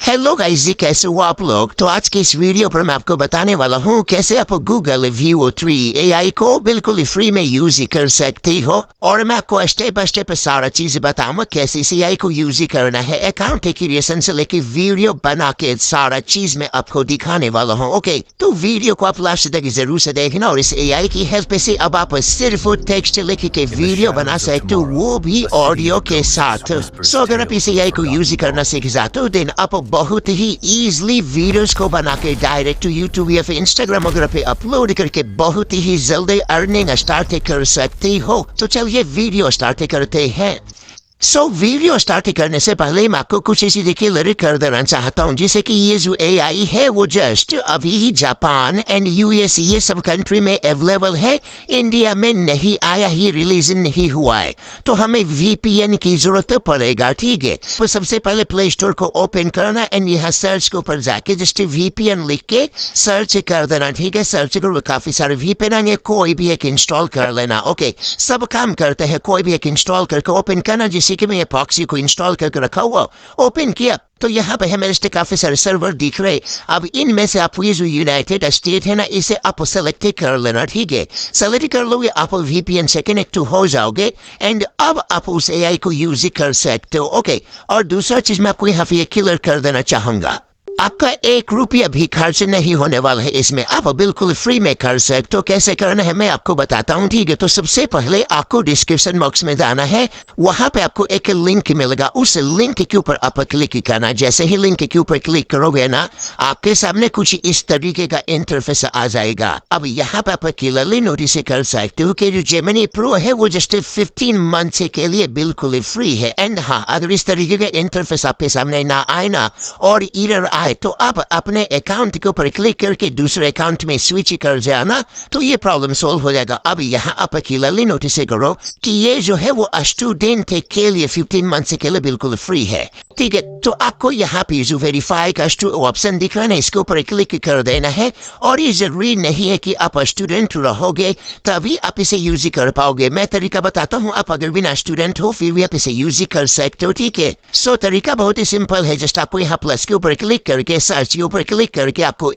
Hello guys जी, कैसे हो आप लोग। तो आज की इस वीडियो पर मैं आपको बताने वाला हूँ कैसे आप गूगल Veo3 AI को बिल्कुल फ्री में यूज कर सकते हो। और मैं आपको स्टेप बाय स्टेप सारा चीज बताऊंगा कैसे इस AI को यूज करना है। अकाउंट क्रिएशन से लेके वीडियो बना के सारा चीज मैं आपको दिखाने वाला हूँ। ओके, तो वीडियो को आप लास्ट तक जरूर से देखना। और इस AI की हेल्प से अब आप सिर्फ टेक्स्ट लिख के वीडियो बना सकते हो, वो भी ऑडियो के साथ। सो अगर आप इस AI को यूज करना सीख जाते हो देन आप बहुत ही इजीली वीडियोस को बना के डायरेक्ट यूट्यूब या फिर इंस्टाग्राम वगैरह पे अपलोड करके बहुत ही जल्दी अर्निंग स्टार्ट कर सकते हो। तो चलिए वीडियो स्टार्ट करते हैं। वीडियो स्टार्ट करने से पहले मैं आपको कुछ ऐसी क्लियर कर देना चाहता हूँ, जिससे कि ये जो AI है वो जस्ट अभी ही जापान एंड यूएस ये सब कंट्री में अवेलेबल है, इंडिया में नहीं आया, ही रिलीज नहीं हुआ है। तो हमें VPN की जरूरत पड़ेगा, ठीक है। तो सबसे पहले प्ले स्टोर को ओपन करना एंड यहाँ सर्च के ऊपर जाके जस्ट VPN लिख के सर्च कर देना, ठीक है। सर्च करो काफी सारे VPN आएंगे, कोई भी एक इंस्टॉल कर लेना। ओके, सब काम करते हैं, कोई भी एक इंस्टॉल करके ओपन करना। जिससे कि मैं एपॉक्सी को इंस्टॉल करके रखा हुआ, ओपन किया तो यहाँ पे हमें मेरे काफी सारे सर्वर दिख रहे। अब इनमें से आप ये जो यूनाइटेड स्टेट है ना, इसे आप सेलेक्ट कर लेना, ठीक है। सेलेक्ट कर लोगे, आप VPN से कनेक्ट हो जाओगे एंड अब आप उस AI को यूज कर सकते हो। ओके, और दूसरा चीज मैं आपको यहाँ पे क्लियर कर देना चाहूंगा, आपका 1 रुपया भी खर्च नहीं होने वाला है इसमें, आप बिल्कुल फ्री में कर सकते हो। कैसे करना है मैं आपको बताता हूँ, ठीक है। तो सबसे पहले आपको डिस्क्रिप्शन बॉक्स में जाना है, वहां पे आपको एक लिंक मिलेगा, उस लिंक के ऊपर आप क्लिक करना। जैसे ही लिंक के ऊपर क्लिक करोगे ना, आपके सामने कुछ इस तरीके का इंटरफेस आ जाएगा। अब यहाँ पे आप क्लियरली नोटिस कर सकते हो कि जो जेमिनी प्रो है वो जस्ट 15 मंथ के लिए बिल्कुल फ्री है। एंड हाँ, अगर इस तरीके का इंटरफेस आपके सामने ना आए ना और एरर आए तो आप अपने अकाउंट के ऊपर क्लिक करके दूसरे अकाउंट में स्विच कर जाना, तो ये प्रॉब्लम सॉल्व हो जाएगा। अब यहाँ आप क्लियरली नोटिस करो कि ये जो है वो स्टूडेंट के लिए 15 मंथ के लिए बिल्कुल फ्री है, ठीक है। तो आपको यहाँ पे जो वेरीफाई का ऑप्शन दिख रहा है ना, इसके ऊपर क्लिक कर देना है। और ये जरूरी नहीं है कि आप स्टूडेंट रहोगे तभी आप इसे यूज कर पाओगे। मैं तरीका बताता हूँ, आप अगर बिना स्टूडेंट हो फिर भी आप इसे यूज कर सकते हो, ठीक है। सो तरीका बहुत ही सिंपल है, जस्ट आपको यहाँ प्लस के ऊपर क्लिक करके सर्च के ऊपर क्लिक करके आपको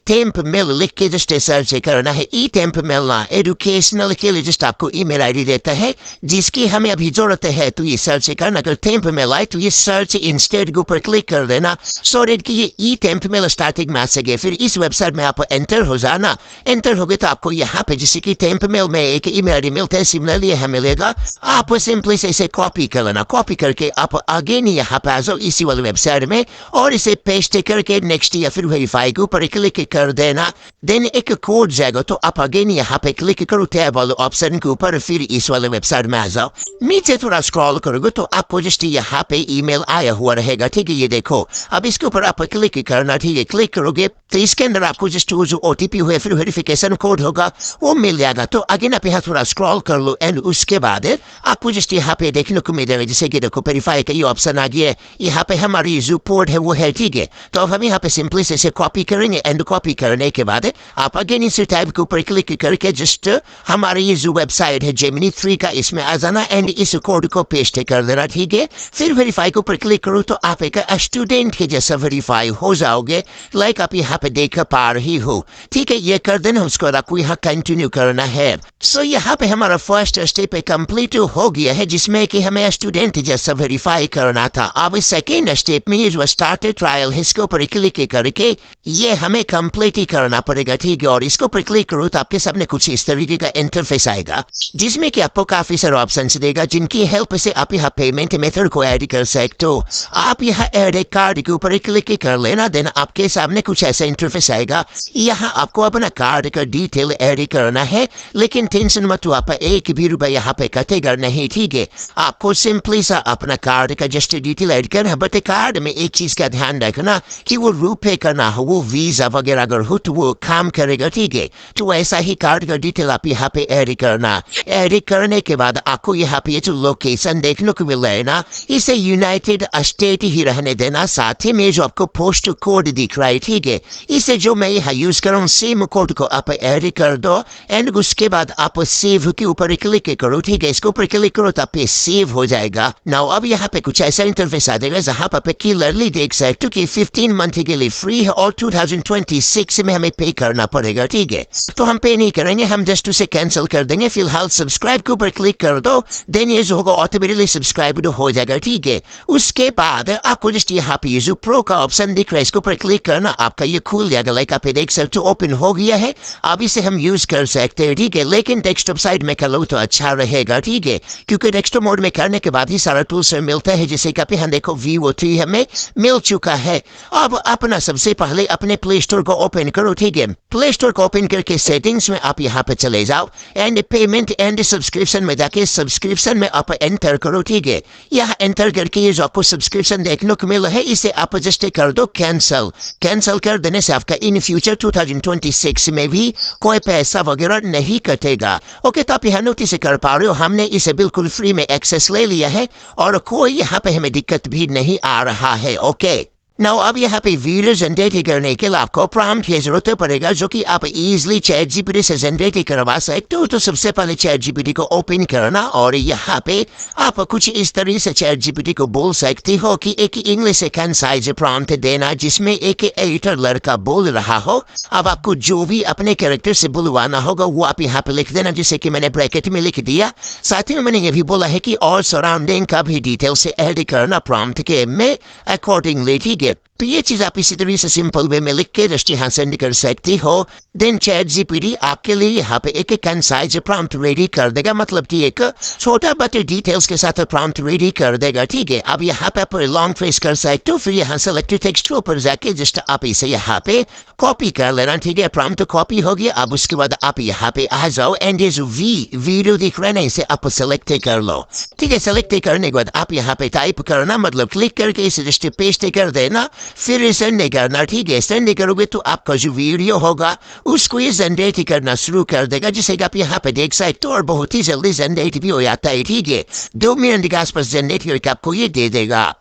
टेम्प मेल लिख के जस्ट सर्च करना है। टेम्प मेल ना एजुकेशनल के लिए जस्ट आपको ईमेल आईडी देता है जिसकी हमें अभी जरूरत है, तो ये सर्च करना। अगर टेम्प मेल आए तो ये सर्च इंस्टेड के ऊपर क्लिक कर देना, सो डेट कि ये टेम्प मेल स्टार्टिंग में आ सके। फिर इस वेबसाइट में आप एंटर हो जाना। एंटर हो गए तो आपको यहाँ पे जैसे कि टेम्प मेल में एक ईमेल आईडी मिलता है, सिमिलरली हमें मिलेगा। आप सिंपली से इसे कॉपी कर लेना, कॉपी करके आप अगेन यहाँ पे आ जाओ इसी वाले वेबसाइट में और इसे पेस्ट करके नेक्स्ट या फिर वेरीफाई के ऊपर क्लिक कर देना। देन एक कोड जाएगा तो आप अगेन यहाँ पे क्लिक करो टैब वाले ऑप्शन के ऊपर, फिर इस वाले वेबसाइट में आ जाओ। नीचे थोड़ा स्क्रॉल करोगे तो आपको जस्ट यहाँ पे ईमेल आया हुआ रहेगा, ठीक है। ये देखो, अब इसके ऊपर आप क्लिक करना, ठीक है। क्लिक करोगे तो इसके अंदर आपको जस्ट वो जो OTP हुआ फिर वेरिफिकेशन कोड होगा वो मिल जाएगा। तो अगेन आप यहाँ थोड़ा स्क्रॉल कर लो एंड उसके बाद आपको जस्ट यहाँ पे देखने को मिलेगा जैसे कि देखो वेरीफाई का ये ऑप्शन आ गया है। यहाँ पे हमारी जो पोर्ट है वो है, ठीक है। तो अब हम यहाँ पे सिंपली से इसे कॉपी करेंगे एंड कॉपी करने के बाद आप अगेन इस टैब के ऊपर क्लिक करके जस्ट हमारी ये जो वेबसाइट है Gemini 3 का, इसमें आ जाना एंड इस कोड को पेस्ट कर देना, ठीक है। फिर वेरीफाई के ऊपर क्लिक करो तो आप एक स्टूडेंट के जैसा वेरीफाई हो जाओगे, लाइक आप यहाँ पे देख पा रही हो, ठीक है। ये कर देना, उसको आपको यहाँ कंटिन्यू करना है। सो यहाँ पे हमारा फर्स्ट स्टेप कंप्लीट हो गया है जिसमें कि हमें स्टूडेंट जैसा वेरीफाई करना था। अब सेकेंड स्टेप में ये जो स्टार्ट ट्रायल है इसके ऊपर क्लिक करके ये हमें कंप्लीट ही करना पड़ेगा, ठीक है। और इसको पर क्लिक करो तो आपके सामने कुछ इस तरीके का इंटरफेस आएगा जिसमें कि आपको काफी सारे ऑप्शंस देगा जिनकी हेल्प से आप यहाँ पेमेंट मेथड को ऐड कर सकते हो। आप यहाँ ऐड ए कार्ड के ऊपर क्लिक कर लेना, देन आपके सामने कुछ ऐसा इंटरफेस आएगा। यहाँ आपको अपना कार्ड का डिटेल ऐड करना है, लेकिन टेंशन मत हो, आप 1 भी रुपया यहाँ पे कटेगा नहीं, ठीक है। आपको सिंपली सा अपना कार्ड का जस्ट डिटेल ऐड करना, बट कार्ड में एक चीज का ध्यान रखना कि वो रुपए का ना हो, वो वीजा वगैरह अगर हो तो वो काम करेगा, ठीक है। तो ऐसा ही कार्ड का डिटेल आप यहाँ पे ऐड करना। ऐड करने के बाद आपको यहाँ पे जो लोकेशन देखने को मिल रहा है ना, इसे यूनाइटेड स्टेट ही रहने देना। साथ ही में जो आपको पोस्ट कोड दिख रहा है, ठीक है, इसे जो मैं यहाँ यूज कर रहा हूँ सेम कोड को आप ऐड कर दो एंड उसके बाद आप सेव के ऊपर क्लिक करो, ठीक है। इसके ऊपर क्लिक करो तो आप सेव हो जाएगा। नाउ अब यहाँ पे कुछ ऐसा इंटरफेस आ जाएगा जहाँ पर क्लियरली देख सकते हो कि 3 मंथ के लिए फ्री है और 2026 में हमें पे करना पड़ेगा, ठीक है। तो हम पे नहीं करेंगे, हम जस्ट उसे कैंसिल कर देंगे। फिलहाल सब्सक्राइब के ऊपर क्लिक कर दो, देन ये जो होगा ऑटोमेटिकली सब्सक्राइब हो जाएगा, ठीक है। उसके बाद आपको जस्ट यहाँ पे ये जो प्रो का ऑप्शन दिख रहा है इसके ऊपर क्लिक करना, आपका ये खुल जाएगा। लाइक आप देख सकते हो ओपन हो गया है। अब इसे हम यूज कर सकते हैं, ठीक है। लेकिन डेस्कटॉप साइड में कर लो तो अच्छा रहेगा, ठीक है, क्योंकि डेस्कटॉप मोड में करने के बाद ही सारा टूल्स मिलता है। जैसे कि यहाँ देखो Veo3 हमें मिल चुका है। अब अपना सबसे पहले अपने प्ले स्टोर को ओपन करो, ठीक है। प्ले स्टोर को ओपन करके सेटिंग्स में आप यहाँ पे चले जाओ एंड पेमेंट एंड सब्सक्रिप्शन में जाके सब्सक्रिप्शन में आप एंटर करो, ठीक है। यहाँ एंटर करके ये जो आपको सब्सक्रिप्शन देखने को मिला है इसे आप जस्ट कर दो कैंसिल। कैंसिल कर देने से आपका इन फ्यूचर 2026 में भी कोई पैसा वगैरह नहीं कटेगा। ओके, तो आप यहाँ नोटिस कर पा रहे हो हमने इसे बिल्कुल फ्री में एक्सेस ले लिया है और कोई यहाँ पे हमें दिक्कत भी नहीं आ रहा है। ओके, नाउ अब यहाँ पे वीडियो जनरेट करने के लिए आपको प्रॉम्प्ट की जरूरत पड़ेगा, जो कि आप इजीली चैट जीपीटी से जनरेट करवा सकते हो। तो सबसे पहले चैट जीपीटी को ओपन करना और यहाँ पे आप कुछ इस तरह से चैट जीपीटी को बोल सकते हो कि एक इंग्लिश कंसाइज प्रॉम्प्ट देना जिसमें एक एडिटर लड़का बोल रहा हो। अब आपको जो भी अपने कैरेक्टर से बुलवाना होगा वो आप यहाँ पे लिख देना, जैसे कि मैंने ब्रैकेट में लिख दिया। साथ ही में मैंने ये भी बोला है कि और सराउंडिंग का भी डिटेल से ऐड करना प्रॉम्प्ट के में अकॉर्डिंगली, ठीक है। तो ये चीज आप इसी तरह से सिंपल वे में लिख के जस्ट यहाँ सेंड कर सकती हो। देन चैट जीपीटी आपके लिए यहाँ पे एक कंसाइज प्रॉम्प्ट रेडी कर देगा, मतलब कि एक छोटा बट डिटेल्स के साथ प्रॉम्प्ट रेडी कर देगा, ठीक है। अब यहाँ पे आप लॉन्ग प्रेस कर सकते हो, फिर यहाँ सेलेक्ट टेक्स्ट ऊपर जाके जस्ट आप इसे यहाँ पे कॉपी कर लेना, ठीक है। प्रॉम्प्ट कॉपी हो गया। अब उसके बाद आप यहाँ पे आ जाओ एंड ये जो वीडियो दिख रहा है इसे आप सेलेक्ट कर लो, ठीक है। सेलेक्ट करने के बाद आप यहाँ पे टाइप करना, मतलब क्लिक करके इसे जस्ट पेस्ट कर देना, फिर सेंड करना, ठीक है। सेंड करोगे तो आपका जो वीडियो होगा उसको ये जनरेट करना शुरू कर देगा, जिसे आप यहाँ पे देख सकते हो, और बहुत ही जल्दी जनरेट भी हो जाता है, ठीक है। 2 मिनट के आसपास जनरेट करके आपको ये दे देगा।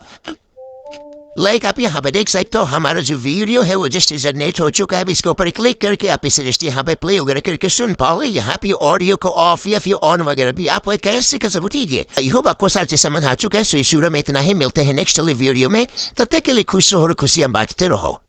लाइक आप यहाँ पे देख सकते हो हमारा जो वीडियो है वो जस्ट जनरेट हो चुका है। इसके ऊपर क्लिक करके आप इसे जस्ट यहाँ पे प्ले वगैरह करके सुन पाओगे। यहाँ पे ऑडियो को ऑफ या फिर ऑन वगैरह भी आप कैसे कर सकते, ठीक है। आई होप आपको साथ समझ आ चुका है। सो इस वीडियो में इतना ही, मिलते हैं नेक्स्ट वीडियो में। तब तक के लिए खुश रहो और खुशियां बांटते रहो।